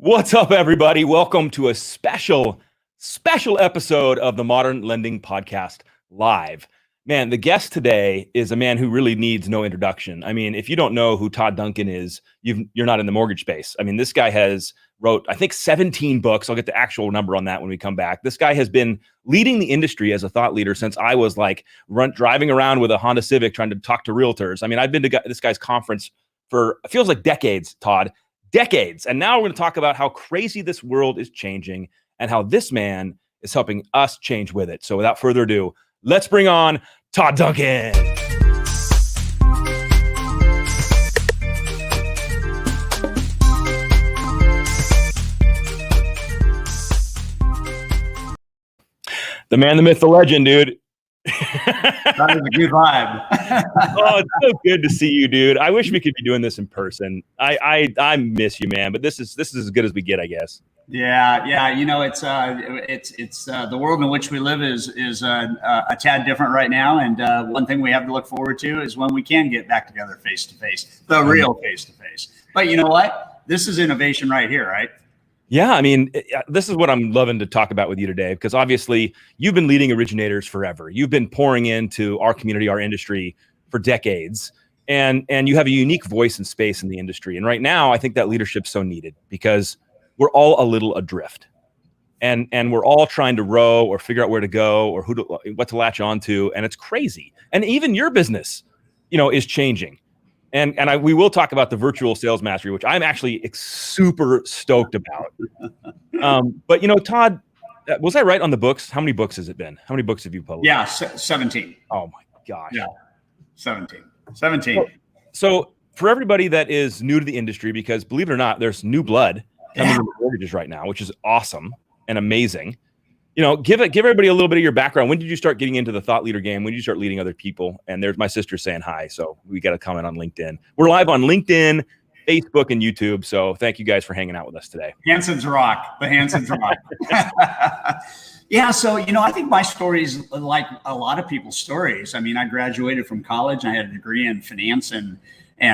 What's up, everybody? Welcome to a special episode of the Modern Lending Podcast Live. Man, the guest today is a man who really needs no introduction. I mean, if you don't know who Todd Duncan is, you're not in the mortgage space. I mean, this guy has wrote, I think, 17 books. I'll get the actual number on that when we come back. This guy has been leading the industry as a thought leader since I was like driving around with a Honda Civic trying to talk to realtors. I mean, I've been to this guy's conference for, it feels like decades, Todd. Decades. And now we're going to talk about how crazy this world is changing and how this man is helping us change with it. So without further ado, let's bring on Todd Duncan. The man, the myth, the legend, dude. That is a good vibe. Oh, it's so good to see you, dude. I wish we could be doing this in person. I miss you, man. But this is as good as we get, I guess. Yeah. You know, it's the world in which we live is a tad different right now. And one thing we have to look forward to is when we can get back together face to face, the real face to face. But you know what? This is innovation right here, right? Yeah, I mean, this is what I'm loving to talk about with you today, because obviously you've been leading originators forever. You've been pouring into our community, our industry for decades, and you have a unique voice and space in the industry. And right now, I think that leadership's so needed because we're all a little adrift, and we're all trying to row or figure out where to go or what to latch onto, and it's crazy. And even your business, is changing. And we will talk about the virtual sales mastery, which I'm actually super stoked about. But Todd, was I right on the books? How many books has it been? How many books have you published? Yeah, 17. Oh my gosh. Yeah, 17. So for everybody that is new to the industry, because believe it or not, there's new blood coming into mortgages right now, which is awesome and amazing. Give everybody a little bit of your background. When did you start getting into the thought leader game? When did you start leading other people? And there's my sister saying hi. So we got to comment on LinkedIn. We're live on LinkedIn, Facebook, and YouTube. So thank you guys for hanging out with us today. Hanson's rock. The Hanson's rock. Yeah. So, I think my story is like a lot of people's stories. I mean, I graduated from college. I had a degree in finance and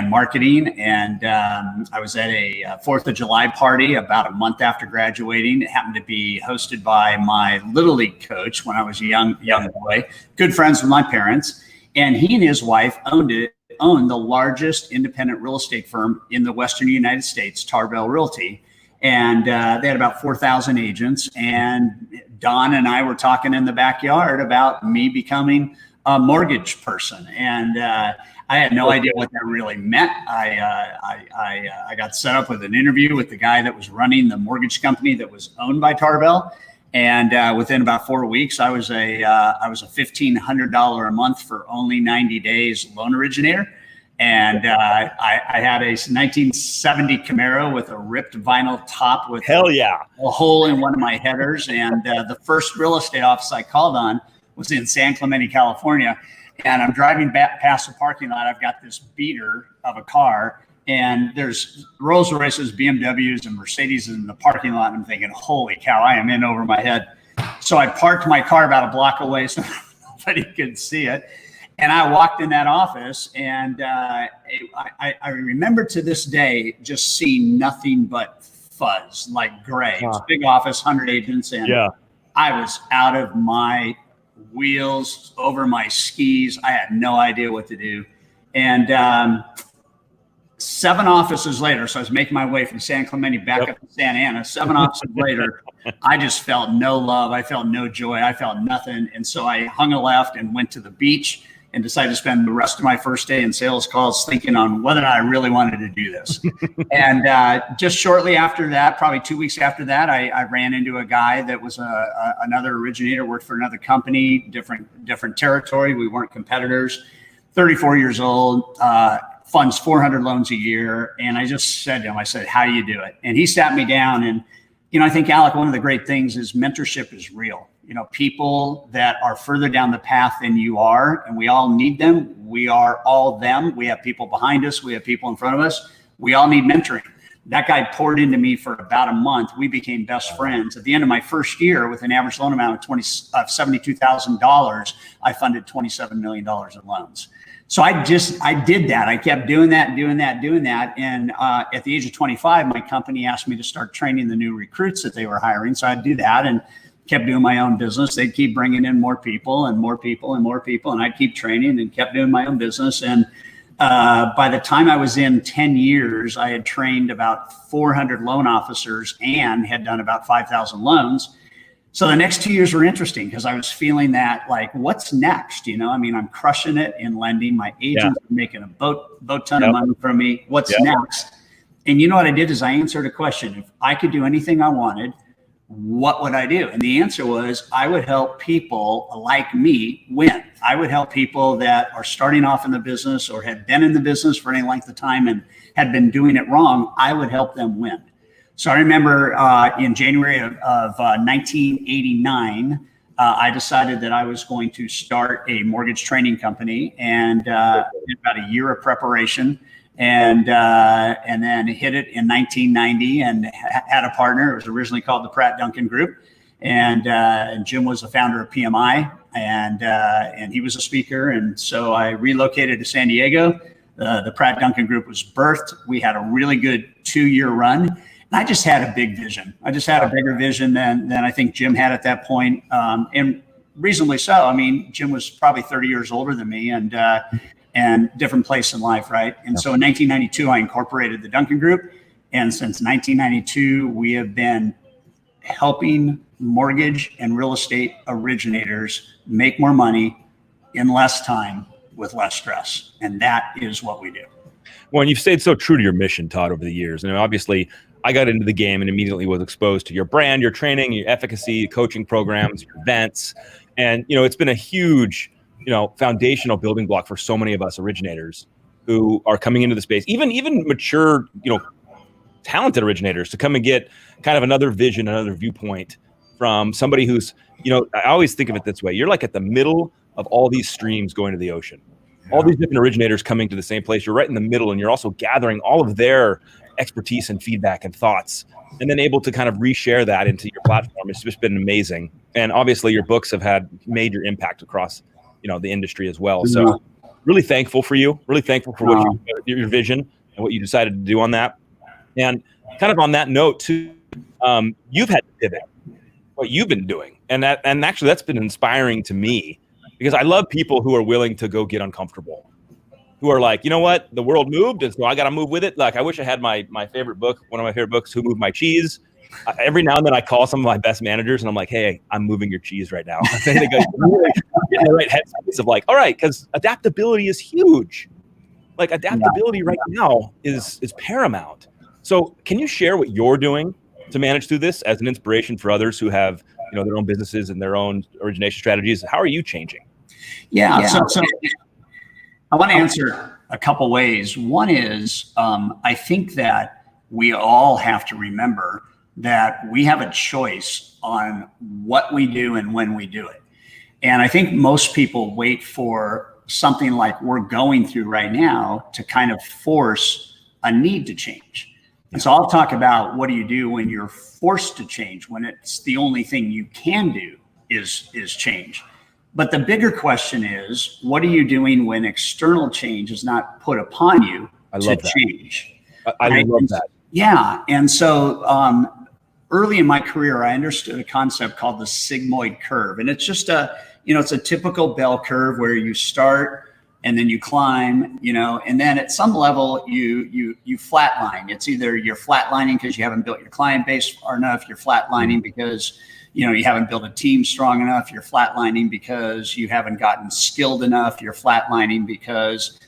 marketing. And I was at a 4th of July party about a month after graduating. It happened to be hosted by my Little League coach when I was a young boy, good friends with my parents. And he and his wife owned the largest independent real estate firm in the Western United States, Tarbell Realty. And they had about 4,000 agents. And Don and I were talking in the backyard about me becoming a mortgage person. And I had no idea what that really meant. I got set up with an interview with the guy that was running the mortgage company that was owned by Tarbell, and within about 4 weeks, I was a $1,500 a month for only 90 days loan originator, and I had a 1970 Camaro with a ripped vinyl top with hell yeah, a hole in one of my headers, and the first real estate office I called on was in San Clemente, California. And I'm driving back past the parking lot. I've got this beater of a car, and there's Rolls Royces, BMWs, and Mercedes in the parking lot. And I'm thinking, holy cow, I am in over my head. So I parked my car about a block away so nobody could see it. And I walked in that office, and I remember to this day just seeing nothing but fuzz, like gray. It was a big office, 100 agents, and I was out of my wheels, over my skis. I had no idea what to do. And 7 offices later, so I was making my way from San Clemente back up to Santa Ana. 7 offices later, I just felt no love. I felt no joy. I felt nothing. And so I hung a left and went to the beach and decided to spend the rest of my first day in sales calls thinking on whether or not I really wanted to do this. And just shortly after that, probably 2 weeks after that, I ran into a guy that was another originator, worked for another company, different territory. We weren't competitors. 34 years old, funds 400 loans a year. And I just said to him, I said, how do you do it? And he sat me down. And, I think, Alec, one of the great things is mentorship is real. People that are further down the path than you are, and we all need them. We are all them. We have people behind us. We have people in front of us. We all need mentoring. That guy poured into me for about a month. We became best friends. At the end of my first year, with an average loan amount of $72,000, I funded $27 million in loans. So I did that. I kept doing that. And at the age of 25, my company asked me to start training the new recruits that they were hiring. So I'd do that and kept doing my own business. They'd keep bringing in more people and more people and more people. And I'd keep training and kept doing my own business. And by the time I was in 10 years, I had trained about 400 loan officers and had done about 5,000 loans. So the next 2 years were interesting because I was feeling that, like, what's next? I mean, I'm crushing it in lending. My agents are making a boat ton of money from me. What's next? And you know what I did is I answered a question. If I could do anything I wanted, what would I do? And the answer was I would help people like me win. I would help people that are starting off in the business or had been in the business for any length of time and had been doing it wrong. I would help them win. So I remember in January of 1989, I decided that I was going to start a mortgage training company, and did about a year of preparation, and then hit it in 1990 and had a partner. It was originally called the Duncan Group, and Jim was the founder of PMI, and he was a speaker. And so I relocated to San Diego. The Duncan Group was birthed. We had a really good 2-year run. I just had a big vision. I just had a bigger vision than I think Jim had at that point, and reasonably so. I mean, Jim was probably 30 years older than me, and different place in life, right? And so in 1992, I incorporated the Duncan Group, and since 1992, we have been helping mortgage and real estate originators make more money in less time with less stress, and that is what we do. Well, and you've stayed so true to your mission, Todd, over the years. And obviously, I got into the game and immediately was exposed to your brand, your training, your efficacy, coaching programs, your events. And, it's been a huge, foundational building block for so many of us originators who are coming into the space, even mature, talented originators, to come and get kind of another vision, another viewpoint from somebody who's, I always think of it this way. You're like at the middle of all these streams going to the ocean. All these different originators coming to the same place. You're right in the middle, and you're also gathering all of their expertise and feedback and thoughts, and then able to kind of reshare that into your platform. It's just been amazing. And obviously your books have had major impact across, the industry as well. So really thankful for you, really thankful for what your vision and what you decided to do on that. And kind of on that note too, you've had to pivot what you've been doing. And actually that's been inspiring to me, because I love people who are willing to go get uncomfortable, who are like, you know what, the world moved, and so I got to move with it. Like, I wish I had my favorite book, one of my favorite books, Who Moved My Cheese. Every now and then I call some of my best managers and I'm like, hey, I'm moving your cheese right now. They go, really get in the right headspace of like, all right, because adaptability is huge. Like, adaptability right now is paramount. So can you share what you're doing to manage through this as an inspiration for others who have, their own businesses and their own origination strategies? How are you changing? Yeah. So I want to answer a couple ways. One is, I think that we all have to remember that we have a choice on what we do and when we do it. And I think most people wait for something like we're going through right now to kind of force a need to change. And so I'll talk about what do you do when you're forced to change, when it's the only thing you can do is change. But the bigger question is, what are you doing when external change is not put upon you to change? I love that. Yeah. And so early in my career, I understood a concept called the Sigmoid Curve. And it's just it's a typical bell curve where you start and then you climb, and then at some level you flatline. It's either you're flatlining because you haven't built your client base far enough, you're flatlining because you haven't built a team strong enough, you're flatlining because you haven't gotten skilled enough, you're flatlining because.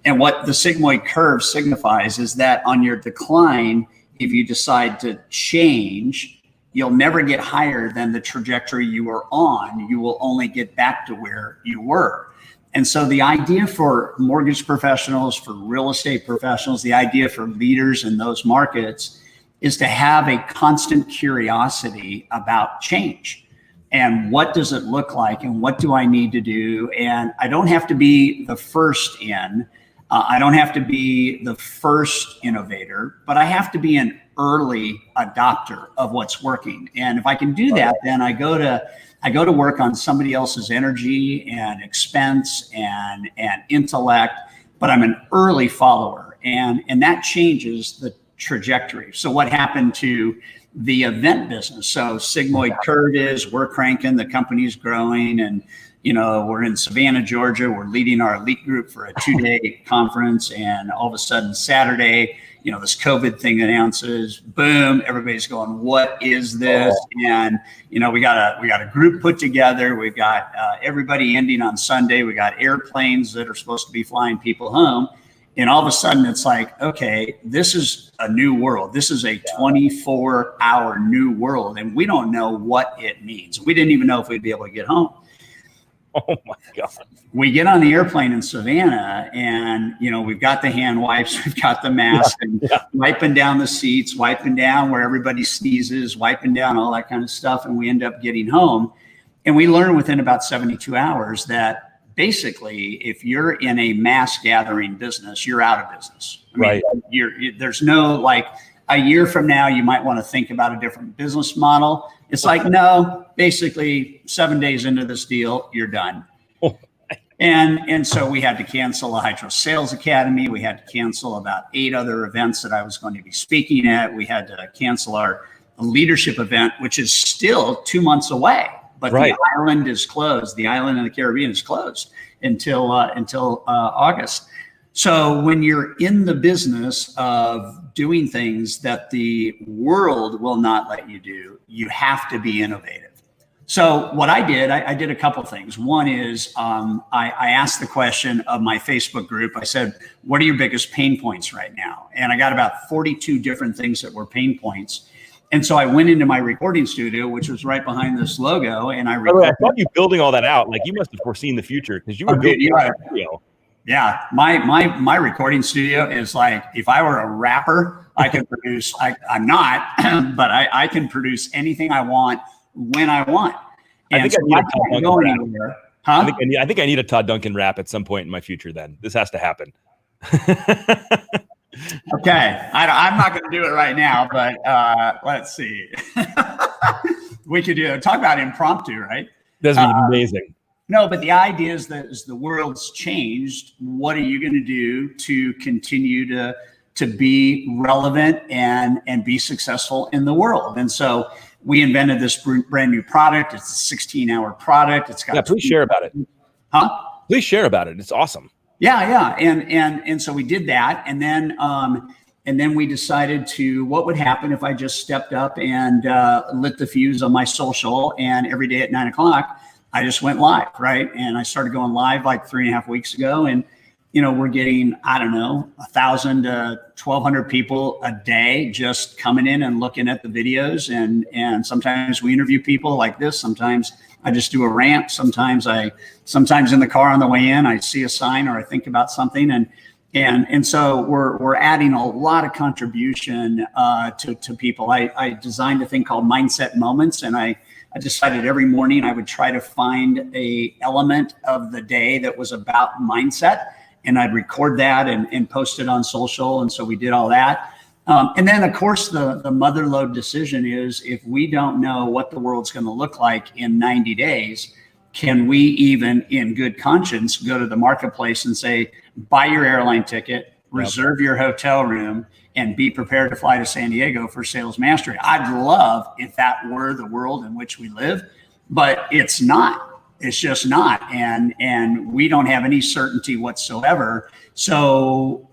And what the Sigmoid Curve signifies is that on your decline, if you decide to change, you'll never get higher than the trajectory you were on. You will only get back to where you were. And so the idea for mortgage professionals, for real estate professionals, the idea for leaders in those markets is to have a constant curiosity about change. And what does it look like? And what do I need to do? And I don't have to be the first in. I don't have to be the first innovator, but I have to be an early adopter of what's working. And if I can do that, then I go to work on somebody else's energy and expense and intellect, but I'm an early follower, and that changes the trajectory. So what happened to the event business? So Sigmoid Curve we're cranking, the company's growing, and we're in Savannah, Georgia. We're leading our elite group for a 2-day conference, and all of a sudden Saturday, this COVID thing announces, boom, everybody's going, what is this? And, we got a group put together. We've got everybody ending on Sunday. We got airplanes that are supposed to be flying people home. And all of a sudden it's like, okay, this is a new world. This is a 24-hour new world. And we don't know what it means. We didn't even know if we'd be able to get home. Oh my God. We get on the airplane in Savannah, and we've got the hand wipes, we've got the mask, and wiping down the seats, wiping down where everybody sneezes, wiping down all that kind of stuff. And we end up getting home, and we learn within about 72 hours that basically, if you're in a mass gathering business, you're out of business. I mean, there's no, like, a year from now, you might want to think about a different business model. It's like, no, basically 7 days into this deal, you're done. And so we had to cancel the Hydro Sales Academy. We had to cancel about 8 other events that I was going to be speaking at. We had to cancel our leadership event, which is still 2 months away. But the island is closed. The island in the Caribbean is closed until August. So when you're in the business of doing things that the world will not let you do, you have to be innovative. So what I did a couple things. One is I asked the question of my Facebook group. I said, what are your biggest pain points right now? And I got about 42 different things that were pain points. And so I went into my recording studio, which was right behind this logo, and I recorded. I thought you building all that out. Like, you must have foreseen the future, because you were building a studio. Yeah, my recording studio is like, if I were a rapper, I could produce. I'm not, but I can produce anything I want when I want. And I think I can't go anywhere. Huh? I think I need a Todd Duncan rap at some point in my future. Then this has to happen. Okay, I'm not going to do it right now, but let's see. We could talk about impromptu, right? That's amazing. No, but the idea is that as the world's changed, what are you going to do to continue to be relevant and be successful in the world? And so we invented this brand new product. It's a 16-hour product. It's got please share about it. Huh? Please share about it. It's awesome. Yeah. And so we did that. And then we decided what would happen if I just stepped up and lit the fuse on my social, and every day at 9 o'clock, I just went live, right? And I started going live like 3.5 weeks ago. And, we're getting, 1,000 to 1,200 people a day just coming in and looking at the videos. And sometimes we interview people like this. Sometimes I just do a rant. Sometimes in the car on the way in, I see a sign or I think about something. And so we're adding a lot of contribution to people. I designed a thing called Mindset Moments, and I decided every morning I would try to find a element of the day that was about mindset, and I'd record that and post it on social. And so we did all that. And then, of course, the mother lode decision is, if we don't know what the world's going to look like in 90 days, can we even in good conscience go to the marketplace and say, buy your airline ticket, reserve your hotel room, and be prepared to fly to San Diego for sales mastery? I'd love if that were the world in which we live, but it's not. It's just not. And we don't have any certainty whatsoever. So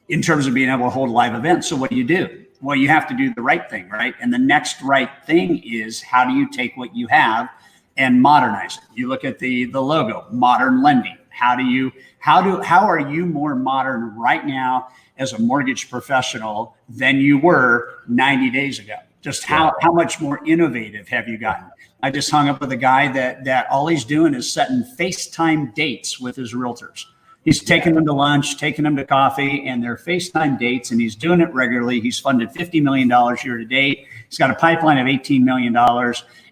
in terms of being able to hold a live event, so what do? Well, you have to do the right thing, right? And the next right thing is, how do you take what you have and modernize it? You look at the logo, modern lending. How are you more modern right now as a mortgage professional than you were 90 days ago? Just how much more innovative have you gotten? I just hung up with a guy that all he's doing is setting FaceTime dates with his realtors. He's taking them to lunch, taking them to coffee, and they're FaceTime dates, and he's doing it regularly. He's funded $50 million year to date. He's got a pipeline of $18 million,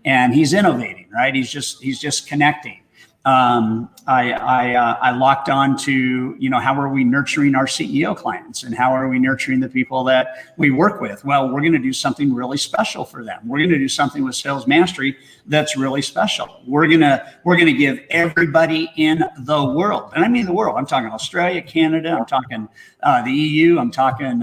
and he's innovating, right? He's just connecting. I locked on to, how are we nurturing our CEO clients and how are we nurturing the people that we work with? Well, we're going to do something really special for them. We're going to do something with Sales Mastery that's really special. We're going to give everybody in the world, and I mean the world. I'm talking Australia, Canada. I'm talking the EU. I'm talking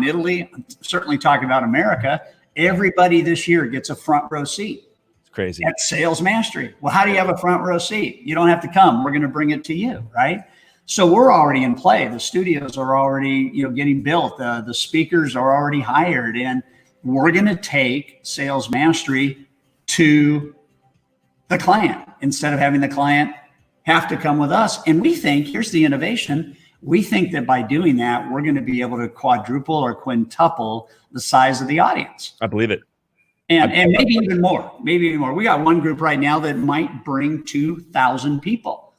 Italy. I'm certainly talking about America. Everybody this year gets a front row seat. Crazy. At Sales Mastery. Well, how do you have a front row seat? You don't have to come. We're going to bring it to you, right? So we're already in play. The studios are already, getting built. The speakers are already hired, and we're going to take Sales Mastery to the client instead of having the client have to come with us. And we think, here's the innovation. We think that by doing that, we're going to be able to quadruple or quintuple the size of the audience. I believe it. And maybe even more. We got one group right now that might bring 2,000 people.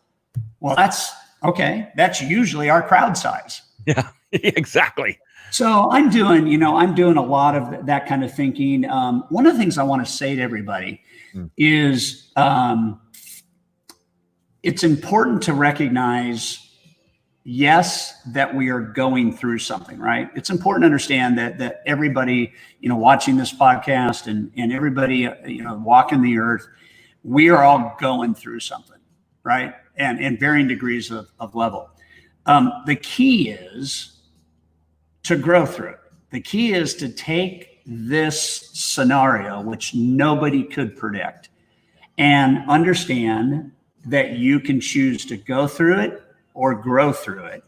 Well, that's okay. That's usually our crowd size. Yeah, exactly. So I'm doing a lot of that kind of thinking. One of the things I want to say to everybody is it's important to recognize, yes, that we are going through something, right? It's important to understand that everybody, watching this podcast and everybody, walking the earth, we are all going through something, right? And varying degrees of level. The key is to grow through it. The key is to take this scenario, which nobody could predict, and understand that you can choose to go through it or grow through it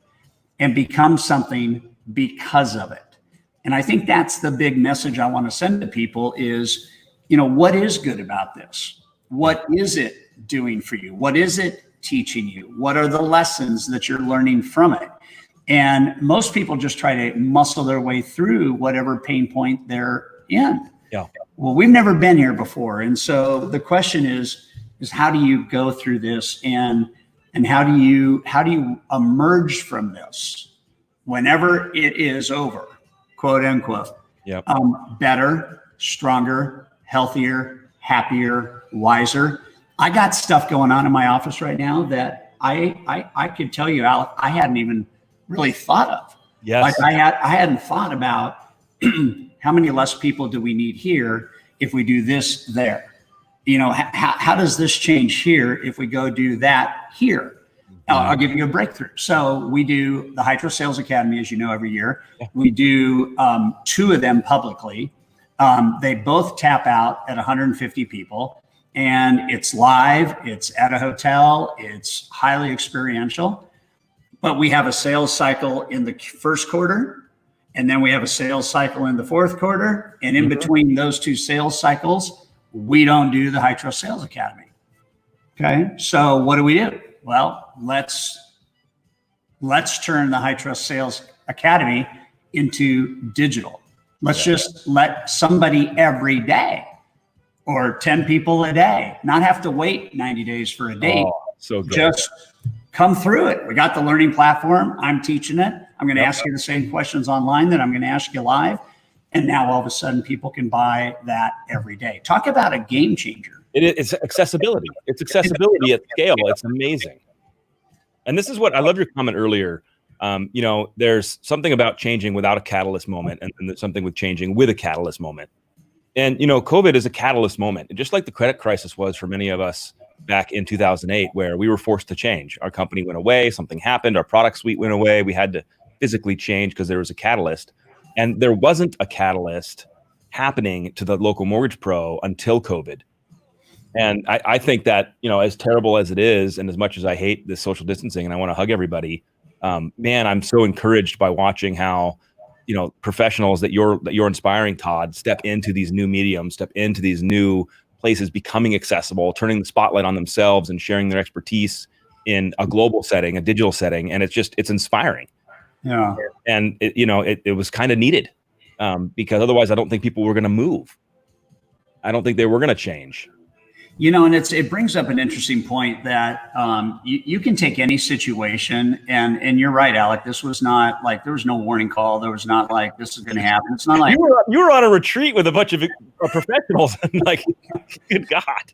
and become something because of it. And I think that's the big message I want to send to people is, what is good about this? What is it doing for you? What is it teaching you? What are the lessons that you're learning from it? And most people just try to muscle their way through whatever pain point they're in. Yeah. Well, we've never been here before. And so the question is how do you go through this and how do you emerge from this whenever it is over, quote unquote? Yep. Better, stronger, healthier, happier, wiser. I got stuff going on in my office right now that I could tell you, Alec, I hadn't even really thought of. Yes. Like I hadn't thought about how many less people do we need here if we do this there? How does this change here if we go do that here? I'll give you a breakthrough. So we do the Hydro Sales Academy, as you know, every year. We do 2 of them publicly. They both tap out at 150 people, and it's live. It's at a hotel. It's highly experiential. But we have a sales cycle in the first quarter, and then we have a sales cycle in the fourth quarter. And in between those 2 sales cycles, we don't do the Hydro Sales Academy. Okay. So what do? Well, let's turn the Hydro Sales Academy into digital. Let's just let somebody every day or 10 people a day not have to wait 90 days for a date. Oh, so good. Just come through it. We got the learning platform. I'm teaching it. I'm going to ask you the same questions online that I'm going to ask you live. And now all of a sudden people can buy that every day. Talk about a game changer. It's accessibility. It's accessibility at scale. It's amazing. And this is what I love your comment earlier. There's something about changing without a catalyst moment and there's something with changing with a catalyst moment. And, COVID is a catalyst moment. Just like the credit crisis was for many of us back in 2008, where we were forced to change. Our company went away, something happened, our product suite went away. We had to physically change because there was a catalyst. And there wasn't a catalyst happening to the local mortgage pro until COVID. And I think that, as terrible as it is, and as much as I hate this social distancing and I want to hug everybody, man, I'm so encouraged by watching how, professionals that you're inspiring, Todd, step into these new mediums, step into these new places, becoming accessible, turning the spotlight on themselves and sharing their expertise in a global setting, a digital setting. And it's inspiring. Yeah. And it was kind of needed because otherwise I don't think people were going to move. I don't think they were going to change. And it brings up an interesting point that you can take any situation, and you're right, Alec. This was not like there was no warning call. There was not like this is going to happen. It's not like you were on a retreat with a bunch of professionals, and like, good God.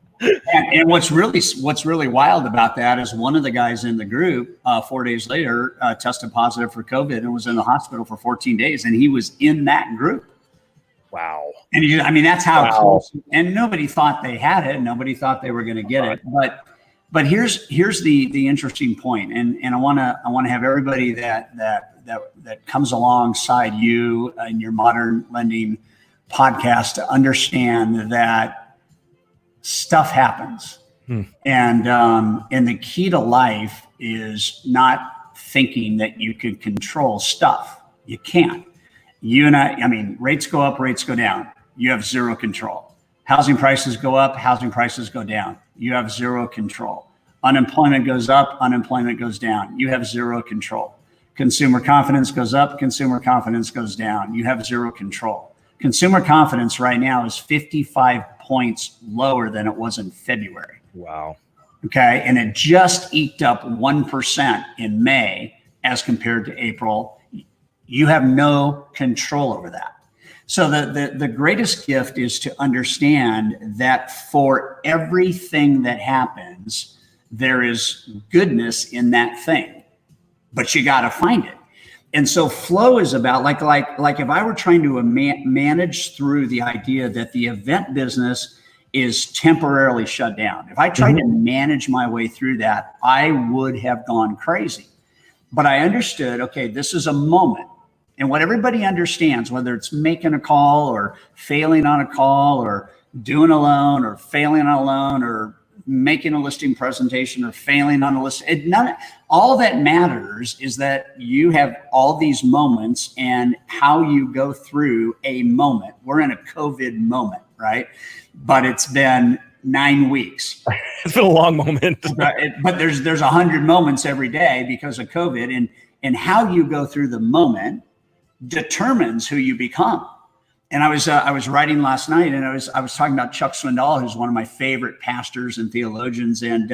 And what's really wild about that is one of the guys in the group 4 days later tested positive for COVID and was in the hospital for 14 days, and he was in that group. Wow. And that's how close, and nobody thought they had it. Nobody thought they were going to get it. But here's the interesting point. And I want to have everybody that comes alongside you in your Modern Lending podcast to understand that stuff happens. And the key to life is not thinking that you can control stuff. You can't. Rates go up, rates go down. You have zero control. Housing prices go up, housing prices go down. You have zero control. Unemployment goes up, unemployment goes down. You have zero control. Consumer confidence goes up, consumer confidence goes down. You have zero control. Consumer confidence right now is 55 points lower than it was in February. Wow. Okay. And it just eked up 1% in May as compared to April. You have no control over that. So the greatest gift is to understand that for everything that happens, there is goodness in that thing, but you got to find it. And so flow is about like if I were trying to manage through the idea that the event business is temporarily shut down. If I tried to manage my way through that, I would have gone crazy. But I understood, okay, this is a moment. And what everybody understands, whether it's making a call or failing on a call or doing a loan or failing on a loan or making a listing presentation or failing on a list, all that matters is that you have all these moments and how you go through a moment. We're in a COVID moment, right? But it's been 9 weeks. It's been a long moment. But there's 100 moments every day because of COVID, and how you go through the moment determines who you become. And I was writing last night, and I was talking about Chuck Swindoll, who's one of my favorite pastors and theologians. And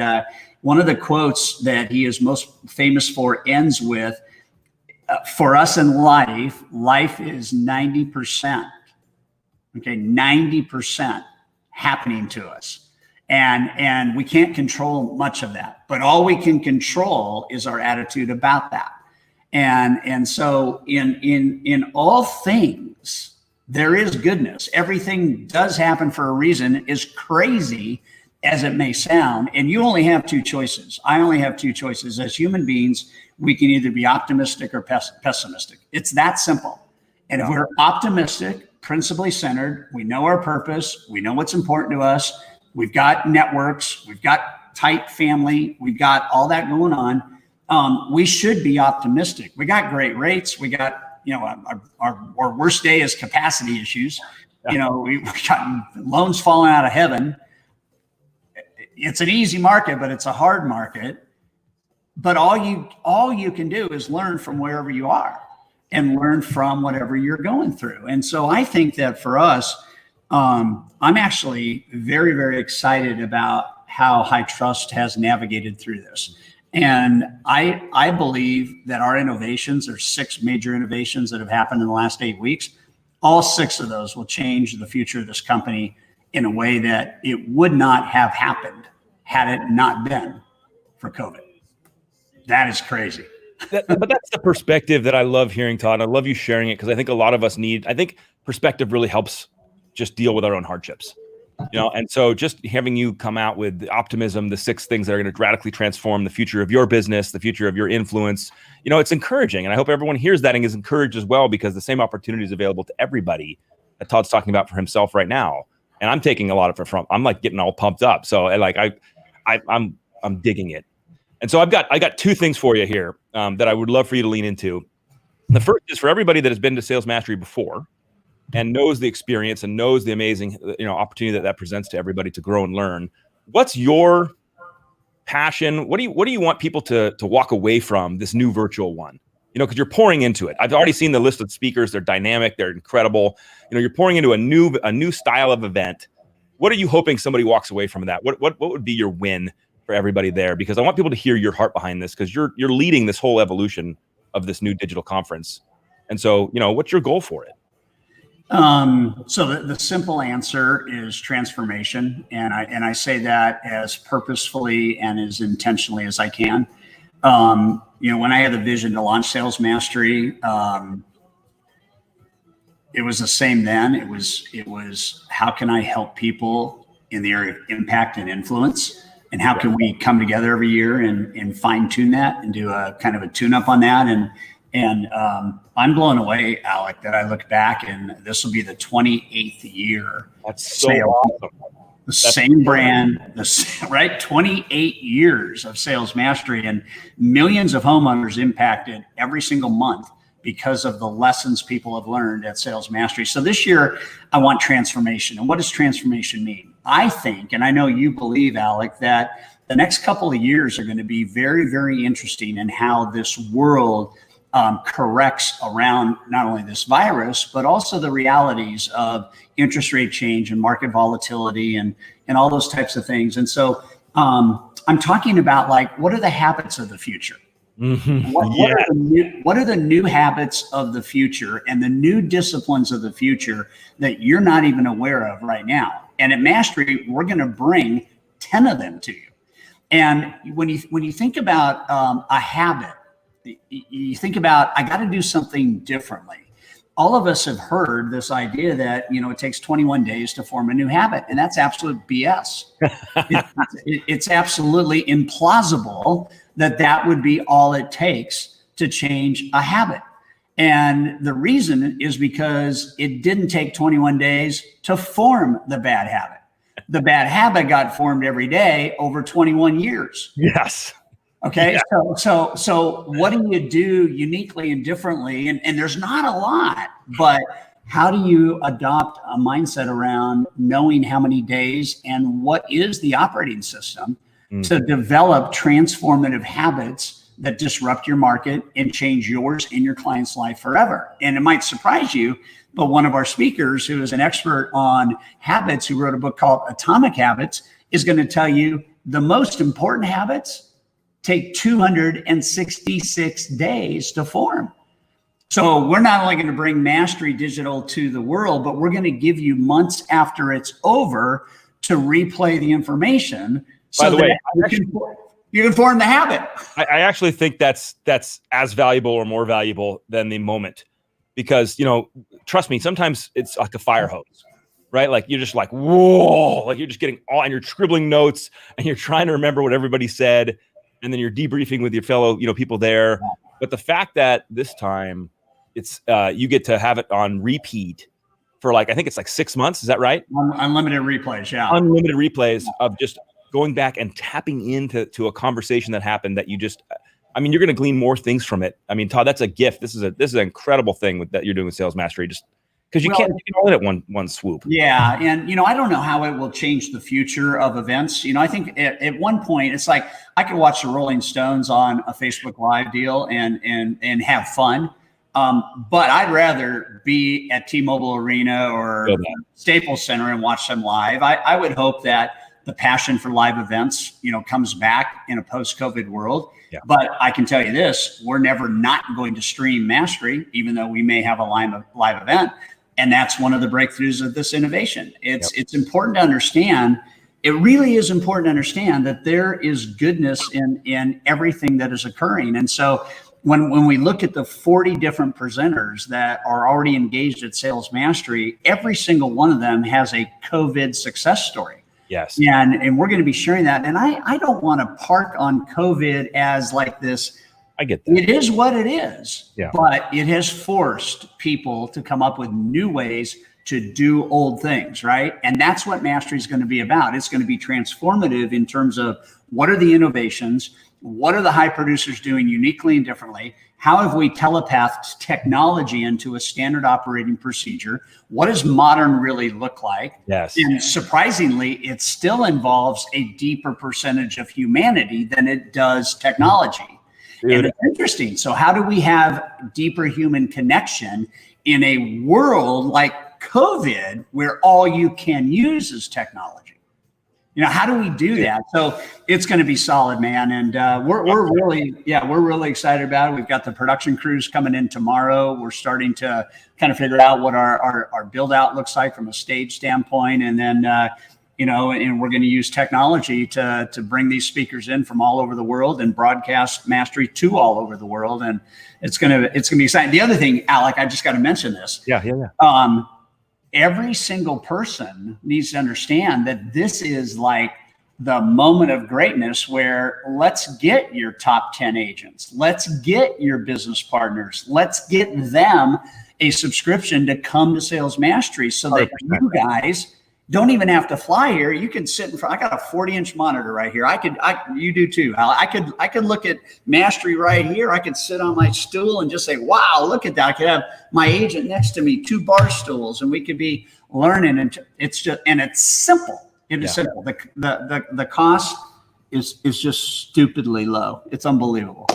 one of the quotes that he is most famous for ends with, "For us in life is 90%. Okay, 90% happening to us, and we can't control much of that. But all we can control is our attitude about that. And so in all things, there is goodness. Everything does happen for a reason, as crazy as it may sound. And you only have two choices. I only have two choices. As human beings, we can either be optimistic or pessimistic. It's that simple. And if we're optimistic, principally centered, we know our purpose, we know what's important to us, we've got networks, we've got tight family, we've got all that going on. We should be optimistic. We got great rates. We got, our worst day is capacity issues. We got loans falling out of heaven. It's an easy market, but it's a hard market. But all you can do is learn from wherever you are and learn from whatever you're going through. And so I think that for us, I'm actually very, very excited about how High Trust has navigated through this. And I believe that our innovations, there's 6 major innovations that have happened in the last 8 weeks. All 6 of those will change the future of this company in a way that it would not have happened had it not been for COVID. That is crazy. But that's the perspective that I love hearing, Todd. I love you sharing it because I think a lot of us I think perspective really helps just deal with our own hardships. And so just having you come out with the optimism, the 6 things that are going to radically transform the future of your business, the future of your influence, it's encouraging. And I hope everyone hears that and is encouraged as well, because the same opportunity is available to everybody that Todd's talking about for himself right now. And I'm taking a lot of it from, I'm like getting all pumped up. So I'm digging it. And so I got 2 things for you here that I would love for you to lean into. The first is for everybody that has been to Sales Mastery before and knows the experience and knows the amazing, opportunity that presents to everybody to grow and learn. What's your passion? What do you want people to walk away from this new virtual one? Because you're pouring into it. I've already seen the list of speakers. They're dynamic. They're incredible. You're pouring into a new style of event. what are you hoping somebody walks away from that? What would be your win for everybody there? Because I want people to hear your heart behind this, because you're leading this whole evolution of this new digital conference. And so, what's your goal for it? So the simple answer is transformation. And I say that as purposefully and as intentionally as I can. When I had the vision to launch Sales Mastery, it was the same then. It was how can I help people in the area of impact and influence? And how can we come together every year and fine tune that and do a kind of a tune up on that? And I'm blown away, Alec, that I look back and this will be the 28th year. That's so awesome. The same brand, right? 28 years of Sales Mastery and millions of homeowners impacted every single month because of the lessons people have learned at Sales Mastery. So this year, I want transformation. And what does transformation mean? I think, and I know you believe, Alec, that the next couple of years are going to be very, very interesting in how this world corrects around not only this virus, but also the realities of interest rate change and market volatility and all those types of things. And so I'm talking about, like, what are the habits of the future? Mm-hmm. What are the new habits of the future and the new disciplines of the future that you're not even aware of right now? And at Mastery, we're going to bring 10 of them to you. And when you think about a habit, you think about, I got to do something differently. All of us have heard this idea that, it takes 21 days to form a new habit. And that's absolute BS. It's absolutely implausible that would be all it takes to change a habit. And the reason is because it didn't take 21 days to form the bad habit. The bad habit got formed every day over 21 years. Yes. Okay. Yeah. So what do you do uniquely and differently? And there's not a lot, but how do you adopt a mindset around knowing how many days and what is the operating system to develop transformative habits that disrupt your market and change yours and your client's life forever? And it might surprise you, but one of our speakers, who is an expert on habits, who wrote a book called Atomic Habits, is going to tell you the most important habits take 266 days to form. So we're not only going to bring Mastery Digital to the world, but we're going to give you months after it's over to replay the information. By the way, you can form the habit. I actually think that's as valuable or more valuable than the moment, because, trust me, sometimes it's like a fire hose, right? Like you're just like, whoa, like you're just getting all, and you're scribbling notes and you're trying to remember what everybody said. And then you're debriefing with your fellow, people there. But the fact that this time it's you get to have it on repeat for I think it's 6 months. Is that right? Unlimited replays. Yeah. Unlimited replays of just going back and tapping into a conversation that happened that you're going to glean more things from it. I mean, Todd, that's a gift. This is an incredible thing that you're doing with Sales Mastery. Just because you can't do all it at one swoop. Yeah. And, I don't know how it will change the future of events. I think at one point it's like I could watch the Rolling Stones on a Facebook Live deal and have fun. But I'd rather be at T-Mobile Arena or Staples Center and watch them live. I would hope that the passion for live events, comes back in a post-COVID world. Yeah. But I can tell you this, we're never not going to stream Mastery, even though we may have a live event. And that's one of the breakthroughs of this innovation. It's important to understand. It really is important to understand that there is goodness in everything that is occurring. And so when we look at the 40 different presenters that are already engaged at Sales Mastery, every single one of them has a COVID success story. Yes. And we're going to be sharing that. And I don't want to park on COVID as like this. I get that. It is what it is. Yeah. But it has forced people to come up with new ways to do old things, right? And that's what Mastery is going to be about. It's going to be transformative in terms of what are the innovations, what are the high producers doing uniquely and differently, how have we telepathed technology into a standard operating procedure, what does modern really look like? Yes. And surprisingly, it still involves a deeper percentage of humanity than it does technology. Dude. And it's interesting. So how do we have deeper human connection in a world like COVID, where all you can use is technology. How do we do that? So it's going to be solid, man. And we're really excited about it. We've got the production crews coming in tomorrow. We're starting to kind of figure out what our build out looks like from a stage standpoint. And then, and we're going to use technology to bring these speakers in from all over the world and broadcast mastery to all over the world. And it's going to be exciting. The other thing, Alec, I just got to mention this. Yeah. Every single person needs to understand that this is like the moment of greatness where let's get your top 10 agents. Let's get your business partners. Let's get them a subscription to come to Sales Mastery so that 100%. You guys don't even have to fly here. You can sit in front. I got a 40-inch monitor right here. You do too, Al. I could look at Mastery right here. I could sit on my stool and just say, wow, look at that. I could have my agent next to me, 2 bar stools, and we could be learning. And it's simple. It is simple. The cost is just stupidly low. It's unbelievable.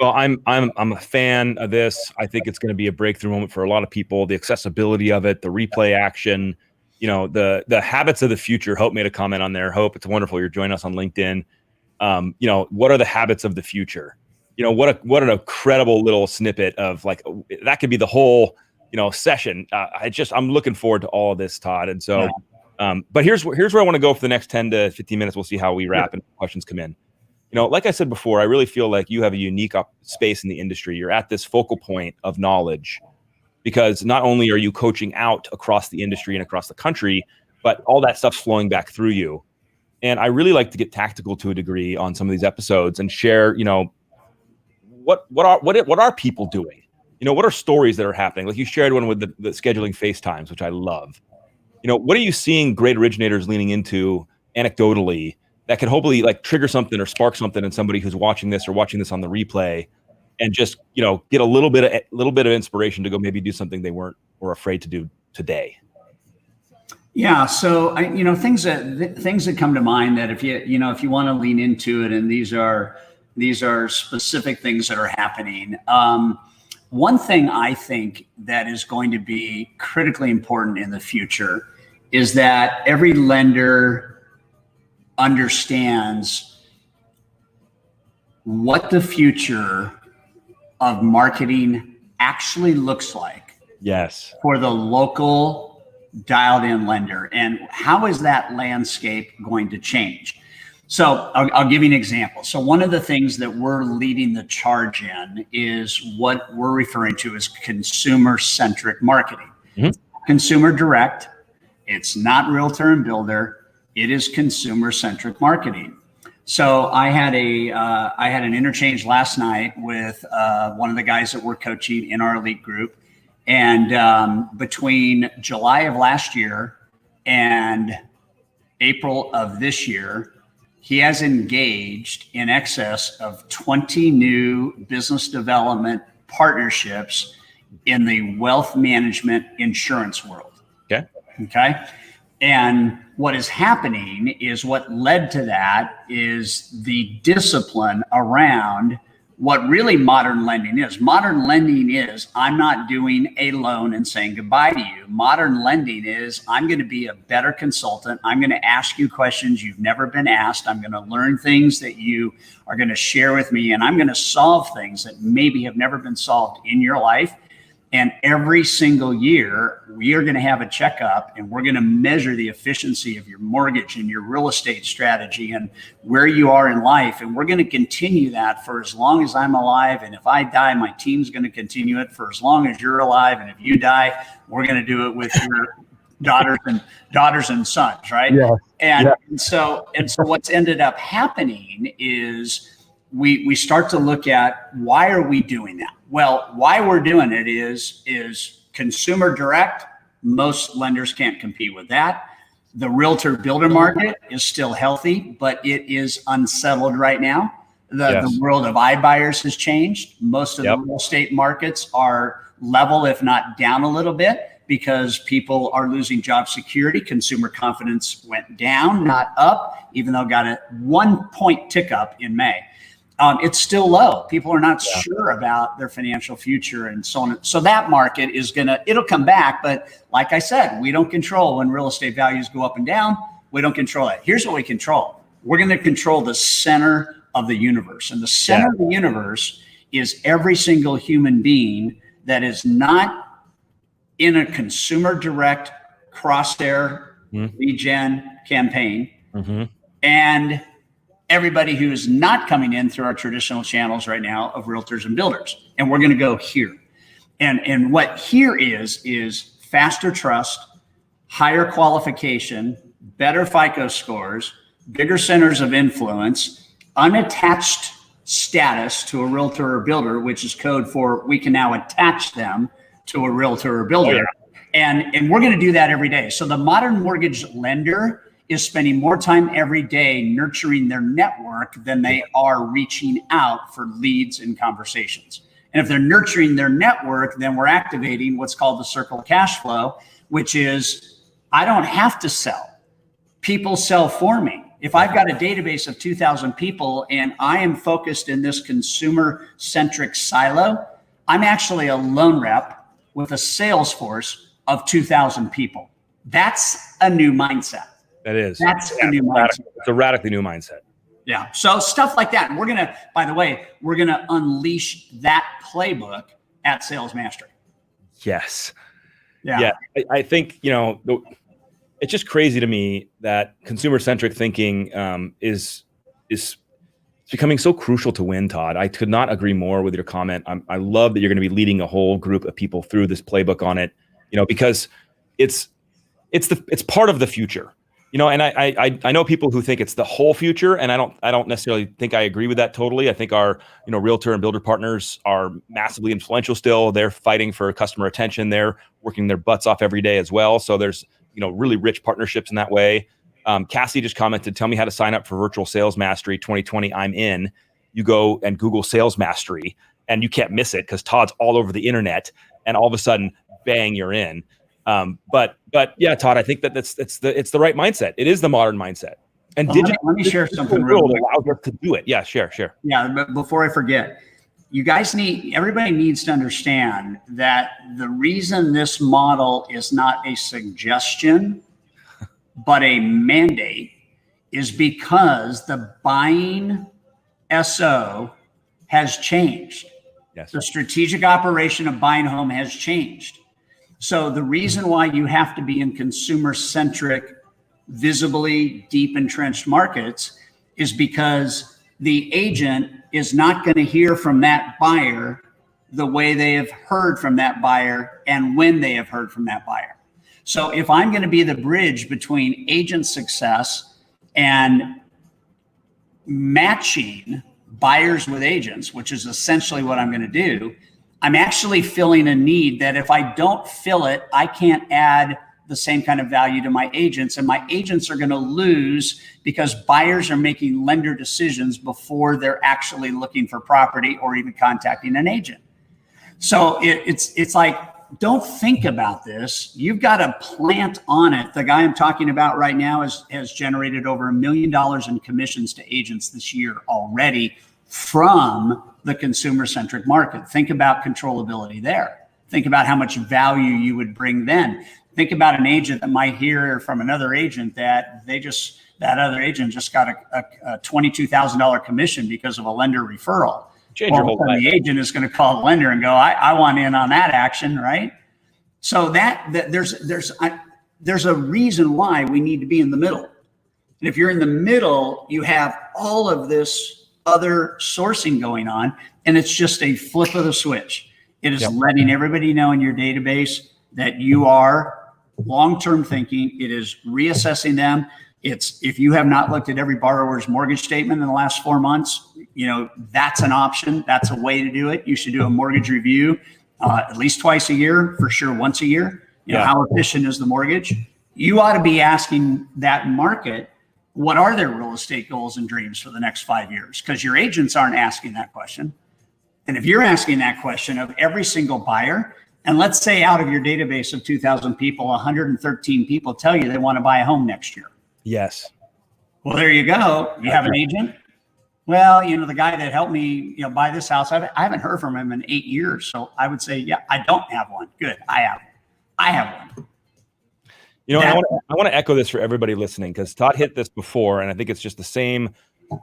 Well, I'm a fan of this. I think it's going to be a breakthrough moment for a lot of people. The accessibility of it, the replay action, the habits of the future. Hope made a comment on there. Hope, it's wonderful you're joining us on LinkedIn. What are the habits of the future? What an incredible little snippet of like that could be the whole session. I'm looking forward to all of this, Todd. And so, but here's where I want to go for the next 10 to 15 minutes. We'll see how we wrap and questions come in. Like I said before, I really feel like you have a unique space in the industry. You're at this focal point of knowledge, because not only are you coaching out across the industry and across the country, but all that stuff's flowing back through you. And I really like to get tactical to a degree on some of these episodes and share, what are people doing? What are stories that are happening? Like you shared one with the scheduling FaceTimes, which I love. What are you seeing great originators leaning into anecdotally that could hopefully like trigger something or spark something in somebody who's watching this or watching this on the replay, and just get a little bit of inspiration to go maybe do something they weren't or afraid to do today. Yeah, so things that come to mind that if you want to lean into it, and these are specific things that are happening. One thing I think that is going to be critically important in the future is that every lender understands what the future of marketing actually looks like. Yes. For the local dialed in lender, and how is that landscape going to change? So I'll give you an example. So one of the things that we're leading the charge in is what we're referring to as consumer-centric marketing. Mm-hmm. Consumer direct. It's not realtor and builder. It is consumer-centric marketing. So I had an interchange last night with one of the guys that we're coaching in our elite group, and between July of last year and April of this year, he has engaged in excess of 20 new business development partnerships in the wealth management insurance world. Okay. And what is happening is what led to that is the discipline around what really modern lending is. Modern lending is I'm not doing a loan and saying goodbye to you. Modern lending is I'm going to be a better consultant. I'm going to ask you questions you've never been asked. I'm going to learn things that you are going to share with me, and I'm going to solve things that maybe have never been solved in your life. And every single year, we are going to have a checkup, and we're going to measure the efficiency of your mortgage and your real estate strategy and where you are in life. And we're going to continue that for as long as I'm alive. And if I die, my team's going to continue it for as long as you're alive. And if you die, we're going to do it with your daughters and sons, right? Yeah. And so what's ended up happening is we start to look at why are we doing that? Well, why we're doing it is consumer direct. Most lenders can't compete with that. The realtor builder market is still healthy, but it is unsettled right now. The world of iBuyers has changed. Most of the real estate markets are level, if not down a little bit, because people are losing job security. Consumer confidence went down, not up, even though it got a 1 point tick up in May. it's still low. People are not sure about their financial future and so on. So that market is it'll come back. But like I said, we don't control when real estate values go up and down. We don't control it. Here's what we control. We're going to control the center of the universe. And the center of the universe is every single human being that is not in a consumer direct cross-air lead gen campaign. And everybody who is not coming in through our traditional channels right now of realtors and builders. And we're going to go here. And what here is faster trust, higher qualification, better FICO scores, bigger centers of influence, unattached status to a realtor or builder, which is code for we can now attach them to a realtor or builder. And we're going to do that every day. So the modern mortgage lender is spending more time every day nurturing their network than they are reaching out for leads and conversations. And if they're nurturing their network, then we're activating what's called the circle of cash flow, which is I don't have to sell. People sell for me. If I've got a database of 2,000 people and I am focused in this consumer-centric silo, I'm actually a loan rep with a sales force of 2,000 people. That's a new mindset. That is. That's a new mindset. It's a radically new mindset. Yeah. So stuff like that. And we're going to, by the way, we're going to unleash that playbook at Sales Mastery. Yes. Yeah. I think, it's just crazy to me that consumer-centric thinking is becoming so crucial to win, Todd. I could not agree more with your comment. I love that you're going to be leading a whole group of people through this playbook on it, because it's part of the future. And I know people who think it's the whole future, and I don't necessarily think I agree with that totally. I think our realtor and builder partners are massively influential still. They're fighting for customer attention. They're working their butts off every day as well. So there's really rich partnerships in that way. Cassie just commented, tell me how to sign up for Virtual Sales Mastery 2020. I'm in. You go and Google Sales Mastery, and you can't miss it because Todd's all over the internet, and all of a sudden, bang, you're in. But yeah, Todd, I think that it's the right mindset. It is the modern mindset. And let me share something real quick. Allows us to do it. Yeah, share. Yeah, but before I forget, everybody needs to understand that the reason this model is not a suggestion, but a mandate is because the buying SO has changed. Yes. The strategic operation of buying home has changed. So the reason why you have to be in consumer-centric, visibly deep entrenched markets is because the agent is not going to hear from that buyer the way they have heard from that buyer and when they have heard from that buyer. So if I'm going to be the bridge between agent success and matching buyers with agents, which is essentially what I'm going to do, I'm actually filling a need that if I don't fill it, I can't add the same kind of value to my agents, and my agents are going to lose because buyers are making lender decisions before they're actually looking for property or even contacting an agent. So it's like, don't think about this. You've got to plant on it. The guy I'm talking about right now has generated over $1 million in commissions to agents this year already from the consumer-centric market. Think about controllability there. Think about how much value you would bring then. Think about an agent that might hear from another agent that that other agent just got a $22,000 commission because of a lender referral. Change your whole life. The agent is going to call the lender and go, I want in on that action, right? So there's a reason why we need to be in the middle. And if you're in the middle, you have all of this other sourcing going on, and it's just a flip of the switch. It is letting everybody know in your database that you are long-term thinking. It is reassessing them. It's, if you have not looked at every borrower's mortgage statement in the last 4 months, that's an option. That's a way to do it. You should do a mortgage review at least twice a year, for sure once a year. How efficient is the mortgage? You ought to be asking that market, what are their real estate goals and dreams for the next 5 years? Because your agents aren't asking that question. And if you're asking that question of every single buyer, and let's say out of your database of 2,000 people, 113 people tell you they want to buy a home next year. Yes. Well, there you go. You have an agent. Well, the guy that helped me, buy this house, I haven't heard from him in 8 years. So I would say, yeah, I don't have one. Good. I have one. And I want to echo this for everybody listening, because Todd hit this before, and I think it's just the same.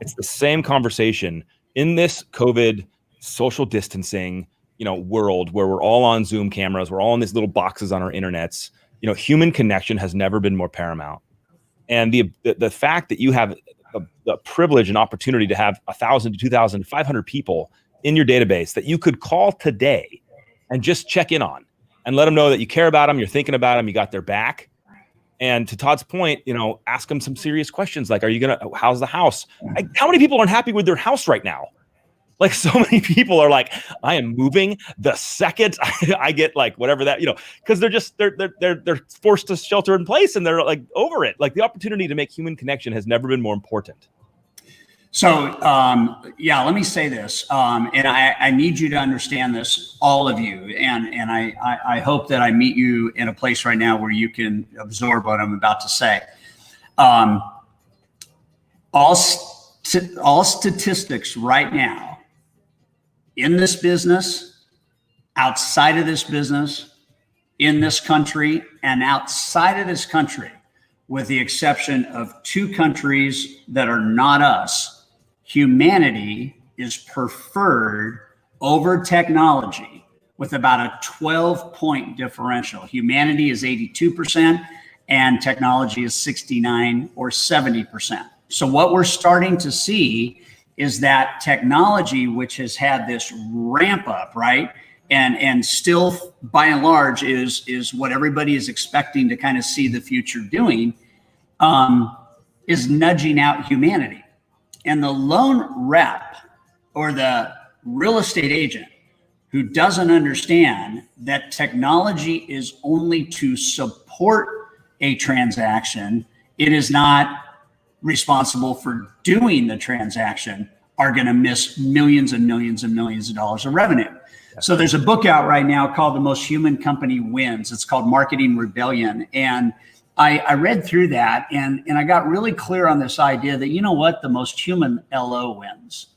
It's the same conversation in this COVID social distancing, world where we're all on Zoom cameras, we're all in these little boxes on our internets. Human connection has never been more paramount, and the fact that you have the privilege and opportunity to have 1,000 to 2,500 people in your database that you could call today and just check in on and let them know that you care about them, you're thinking about them, you got their back. And to Todd's point, ask them some serious questions like, how's the house? How many people aren't happy with their house right now? Like, so many people are like, I am moving the second I get like whatever that, because they're forced to shelter in place and they're like over it. Like, the opportunity to make human connection has never been more important. So, let me say this, and I need you to understand this, all of you, and I hope that I meet you in a place right now where you can absorb what I'm about to say. All statistics right now in this business, outside of this business, in this country, and outside of this country, with the exception of 2 countries that are not us, humanity is preferred over technology with about a 12-point differential. Humanity is 82% and technology is 69 or 70%. So what we're starting to see is that technology, which has had this ramp up, right? And still by and large is what everybody is expecting to kind of see the future doing, is nudging out humanity. And the lone rep or the real estate agent who doesn't understand that technology is only to support a transaction, it is not responsible for doing the transaction, are going to miss millions and millions and millions of dollars of revenue. So there's a book out right now called The Most Human Company Wins. It's called Marketing Rebellion. And I read through that and I got really clear on this idea that, the most human LO wins.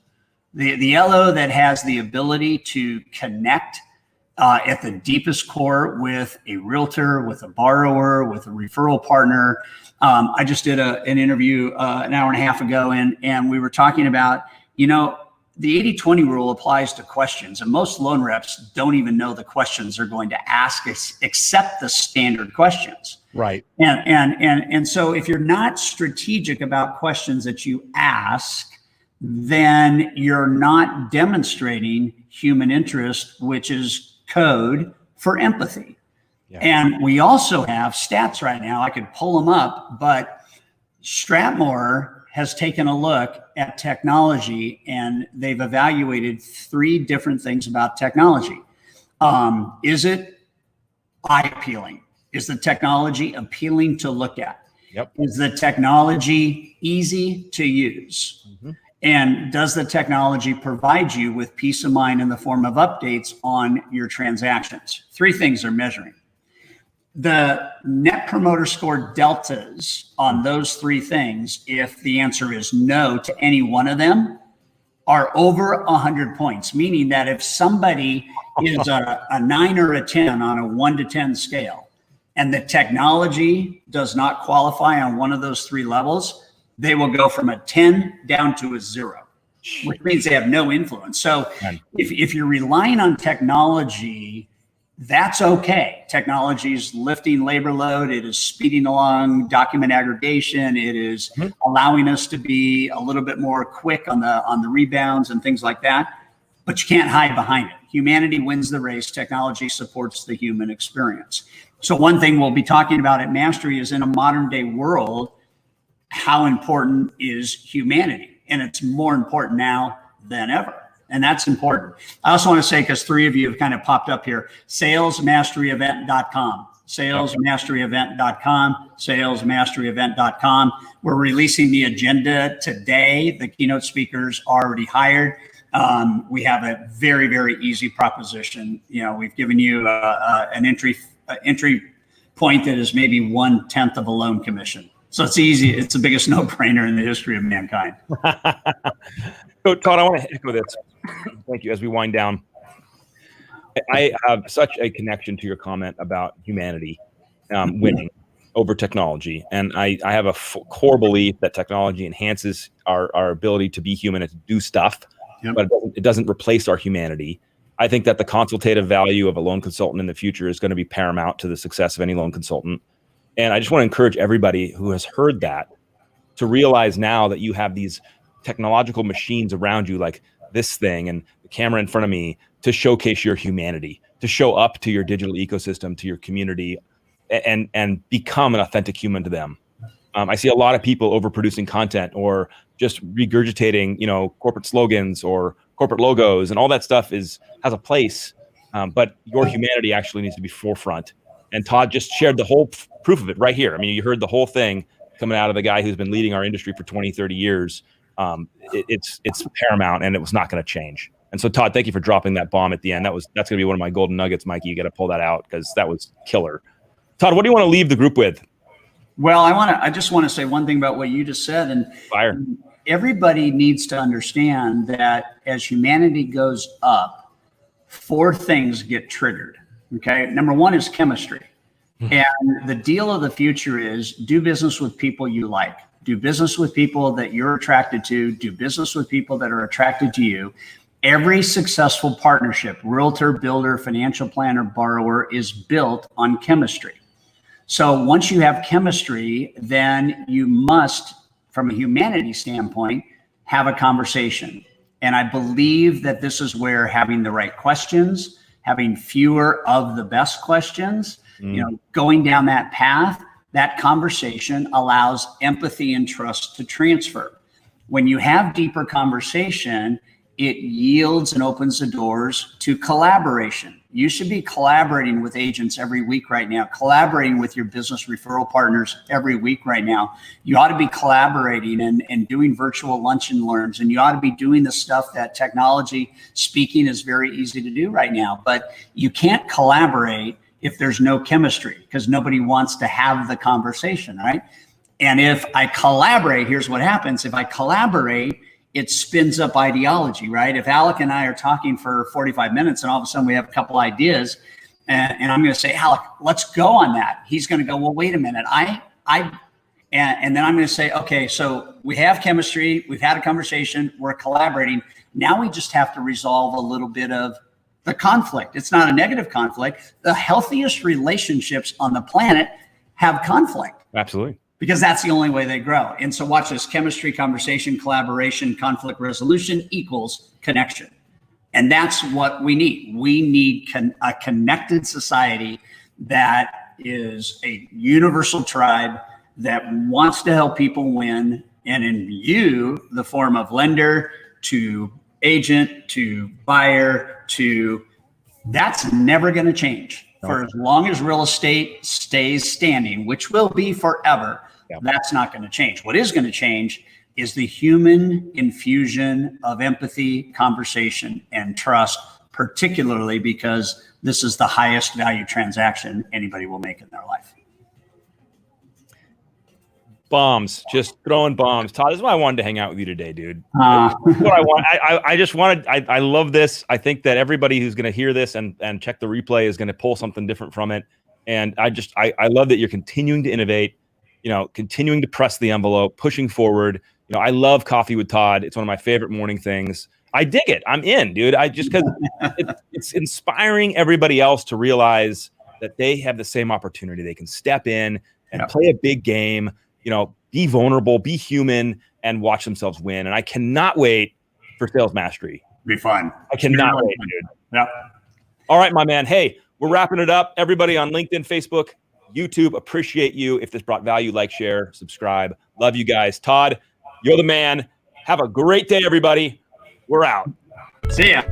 The LO that has the ability to connect at the deepest core with a realtor, with a borrower, with a referral partner. I just did an interview an hour and a half ago, and we were talking about, the 80-20 rule applies to questions, and most loan reps don't even know the questions they're going to ask except the standard questions. Right. And so if you're not strategic about questions that you ask, then you're not demonstrating human interest, which is code for empathy. Yeah. And we also have stats right now. I could pull them up, but Stratmore has taken a look at technology and they've evaluated 3 different things about technology. Is it eye appealing? Is the technology appealing to look at? Yep. Is the technology easy to use? Mm-hmm. And does the technology provide you with peace of mind in the form of updates on your transactions? 3 things they're measuring. The net promoter score deltas on those 3 things, if the answer is no to any one of them, are over 100 points, meaning that if somebody is a 9 or a 10 on a 1 to 10 scale, and the technology does not qualify on one of those 3 levels, they will go from a 10 down to a 0, which means they have no influence. So if you're relying on technology, that's okay. Technology is lifting labor load. It is speeding along document aggregation. It is allowing us to be a little bit more quick on the rebounds and things like that. But you can't hide behind it. Humanity wins the race. Technology supports the human experience. So one thing we'll be talking about at Mastery is, in a modern day world, how important is humanity? And it's more important now than ever. And that's important. I also want to say, because 3 of you have kind of popped up here, salesmasteryevent.com, salesmasteryevent.com, salesmasteryevent.com. We're releasing the agenda today. The keynote speakers are already hired. We have a very, very easy proposition. We've given you an entry point that is maybe 1/10 of a loan commission. So it's easy. It's the biggest no-brainer in the history of mankind. So, Todd, I want to echo this. Thank you. As we wind down, I have such a connection to your comment about humanity winning over technology. And I have a core belief that technology enhances our ability to be human and to do stuff, but it doesn't replace our humanity. I think that the consultative value of a loan consultant in the future is going to be paramount to the success of any loan consultant. And I just want to encourage everybody who has heard that to realize now that you have these technological machines around you, like this thing and the camera in front of me, to showcase your humanity, to show up to your digital ecosystem, to your community, and become an authentic human to them. I see a lot of people overproducing content or just regurgitating, corporate slogans or corporate logos, and all that stuff has a place. But your humanity actually needs to be forefront. And Todd just shared the whole proof of it right here. I mean, you heard the whole thing coming out of the guy who's been leading our industry for 20, 30 years. It's paramount, and it was not going to change. And so, Todd, thank you for dropping that bomb at the end. That's going to be one of my golden nuggets, Mikey. You got to pull that out because that was killer. Todd, what do you want to leave the group with? Well, I just want to say one thing about what you just said. And fire. Everybody needs to understand that as humanity goes up, 4 things get triggered. Okay. Number 1 is chemistry. And the deal of the future is do business with people you like. Do business with people that you're attracted to. Do business with people that are attracted to you. Every successful partnership, realtor, builder, financial planner, borrower, is built on chemistry. So once you have chemistry, then you must, from a humanity standpoint, have a conversation. And I believe that this is where having the right questions, having fewer of the best questions, going down that path, that conversation allows empathy and trust to transfer. When you have deeper conversation, it yields and opens the doors to collaboration. You should be collaborating with agents every week right now, collaborating with your business referral partners every week right now. You ought to be collaborating and doing virtual lunch and learns, and you ought to be doing the stuff that technology speaking is very easy to do right now. But you can't collaborate if there's no chemistry, because nobody wants to have the conversation, right? And if I collaborate, here's what happens. If I collaborate, it spins up ideology, right? If Alec and I are talking for 45 minutes and all of a sudden we have a couple ideas and I'm going to say, Alec, let's go on that. He's going to go, well, wait a minute. And then I'm going to say, okay, so we have chemistry. We've had a conversation. We're collaborating. Now we just have to resolve a little bit of the conflict. It's not a negative conflict. The healthiest relationships on the planet have conflict. Absolutely. Because that's the only way they grow. And so watch this: chemistry, conversation, collaboration, conflict resolution equals connection. And that's what we need. We need a connected society that is a universal tribe that wants to help people win. And in you, the form of lender to agent to buyer to, that's never going to change. For as long as real estate stays standing, which will be forever. That's not going to change. What is going to change is the human infusion of empathy, conversation, and trust, particularly because this is the highest value transaction anybody will make in their life. Bombs, just throwing bombs. Todd, this is why I wanted to hang out with you today, dude. What I want. I just wanted, I love this. I think that everybody who's going to hear this and check the replay is going to pull something different from it. And I love that you're continuing to innovate, continuing to press the envelope, pushing forward. I love coffee with Todd. It's one of my favorite morning things. I dig it. I'm in, dude. Because it's inspiring everybody else to realize that they have the same opportunity. They can step in and play a big game, be vulnerable, be human, and watch themselves win. And I cannot wait for Sales Mastery. Be fun. I cannot wait, dude. Yep. All right, my man. Hey, we're wrapping it up. Everybody on LinkedIn, Facebook, YouTube, appreciate you. If this brought value, like, share, subscribe. Love you guys. Todd, you're the man. Have a great day, everybody. We're out. See ya.